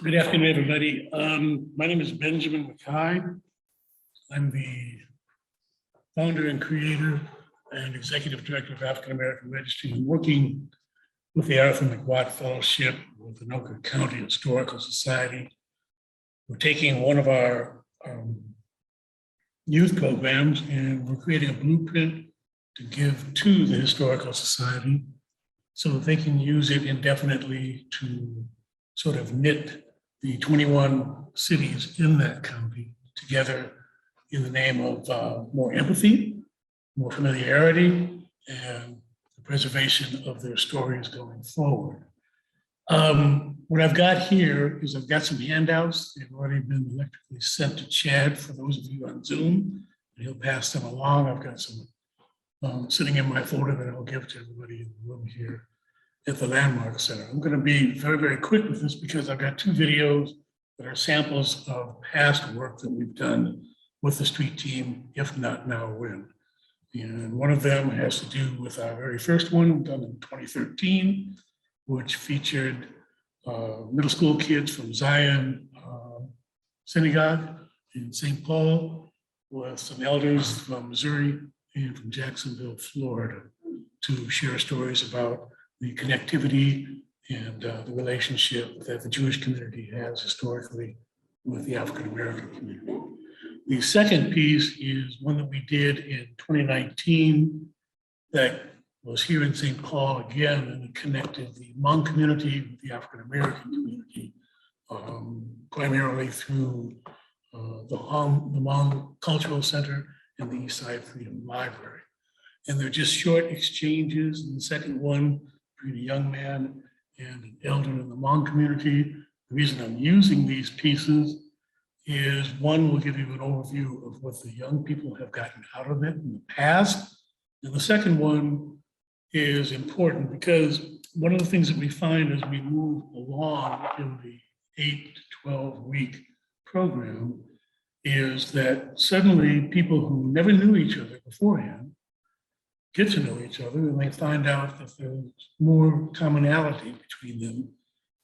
Good afternoon, everybody. My name is Benjamin Mchie. I'm the founder and creator and executive director of African American Registry. I'm working with the Arthur McWatt Fellowship with the Anoka County Historical Society. We're taking one of our youth programs and we're creating a blueprint to give to the Historical Society so that they can use it indefinitely to sort of knit the 21 cities in that county together in the name of more empathy, more familiarity, and the preservation of their stories going forward. What I've got here is I've got some handouts. They've already been electrically sent to Chad for those of you on Zoom, and he'll pass them along. I've got some sitting in my folder that I'll give to everybody in the room here at the Landmark Center. I'm going to be very, very quick with this because I've got two videos that are samples of past work that we've done with the street team, if not now, when. And one of them has to do with our very first one done in 2013, which featured middle school kids from Zion Synagogue in St. Paul with some elders from Missouri and from Jacksonville, Florida, to share stories about the connectivity and the relationship that the Jewish community has historically with the African American community. The second piece is one that we did in 2019 that was here in St. Paul again, and it connected the Hmong community with the African American community, primarily through the Hmong Cultural Center and the Eastside Freedom Library. And they're just short exchanges. And the second one, between a young man and an elder in the Hmong community. The reason I'm using these pieces is one will give you an overview of what the young people have gotten out of it in the past. And the second one is important because one of the things that we find as we move along in the 8 to 12 week program is that suddenly people who never knew each other beforehand get to know each other and they find out that there's more commonality between them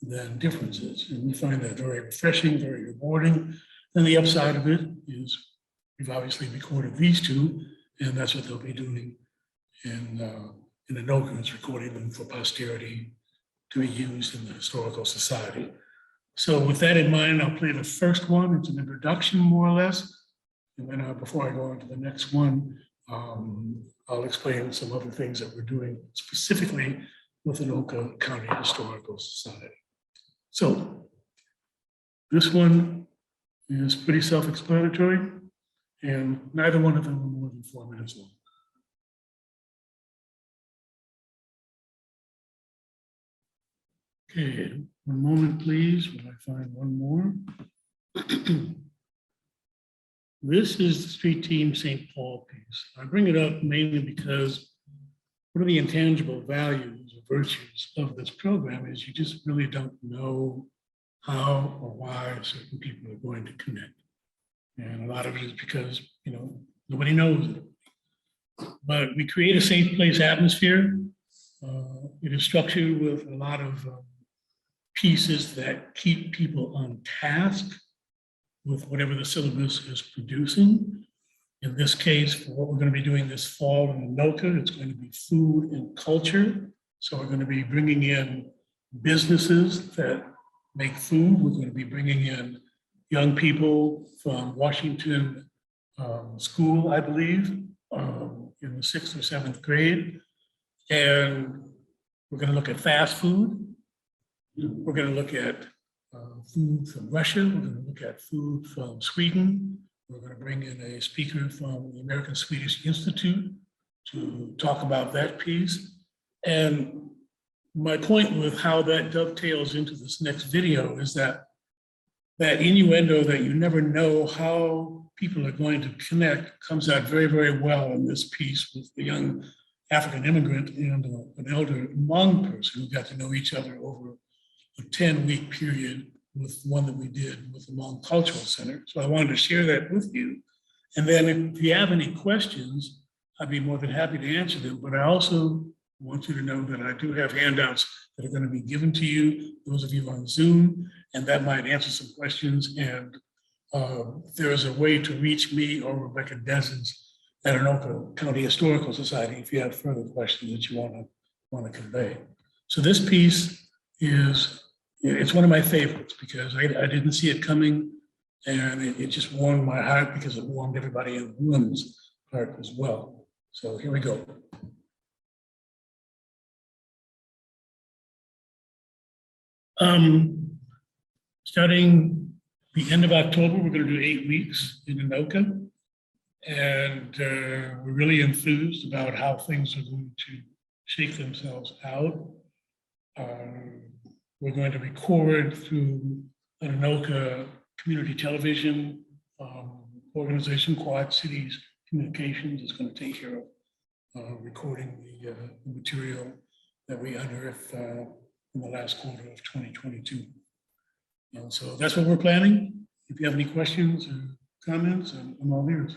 than differences. And we find that very refreshing, very rewarding. And the upside of it is we've obviously recorded these two, and that's what they'll be doing in Anoka, is recording them for posterity to be used in the Historical Society. So with that in mind, I'll play the first one. It's an introduction, more or less. And then before I go on to the next one, I'll explain some other things that we're doing specifically with the Anoka County Historical Society. So this one is pretty self-explanatory, and neither one of them are more than 4 minutes long. Okay, one moment, please, while I find one more. This is the Street Team St. Paul piece. I bring it up mainly because one of the intangible values or virtues of this program is you just really don't know how or why certain people are going to connect. And a lot of it is because, nobody knows it. But we create a safe place atmosphere. It is structured with a lot of pieces that keep people on task with whatever the syllabus is producing. In this case, for what we're going to be doing this fall in Anoka, it's going to be food and culture. So we're going to be bringing in businesses that make food. We're going to be bringing in young people from Washington School, I believe, in the 6th or 7th grade. And we're going to look at fast food. We're going to look at food from Russia. We're going to look at food from Sweden. We're going to bring in a speaker from the American Swedish Institute to talk about that piece. And my point with how that dovetails into this next video is that innuendo that you never know how people are going to connect comes out very, very well in this piece with the young African immigrant and an elder Hmong person who got to know each other over a 10-week period with one that we did with the Hmong Cultural Center. So I wanted to share that with you. And then if you have any questions, I'd be more than happy to answer them. But I also I want you to know that I do have handouts that are going to be given to you, those of you on Zoom, and that might answer some questions. And there is a way to reach me or Rebecca Dezens at Anoka County Historical Society if you have further questions that you want to convey. So this piece is, it's one of my favorites because I didn't see it coming, and it just warmed my heart because it warmed everybody in the room's heart as well. So here we go. Starting the end of October, we're going to do 8 weeks in Anoka, and we're really enthused about how things are going to shake themselves out. We're going to record through an Anoka community television organization, Quad Cities Communications is going to take care of recording the material that we unearthed in the last quarter of 2022. And so that's what we're planning. If you have any questions or comments, I'm all ears.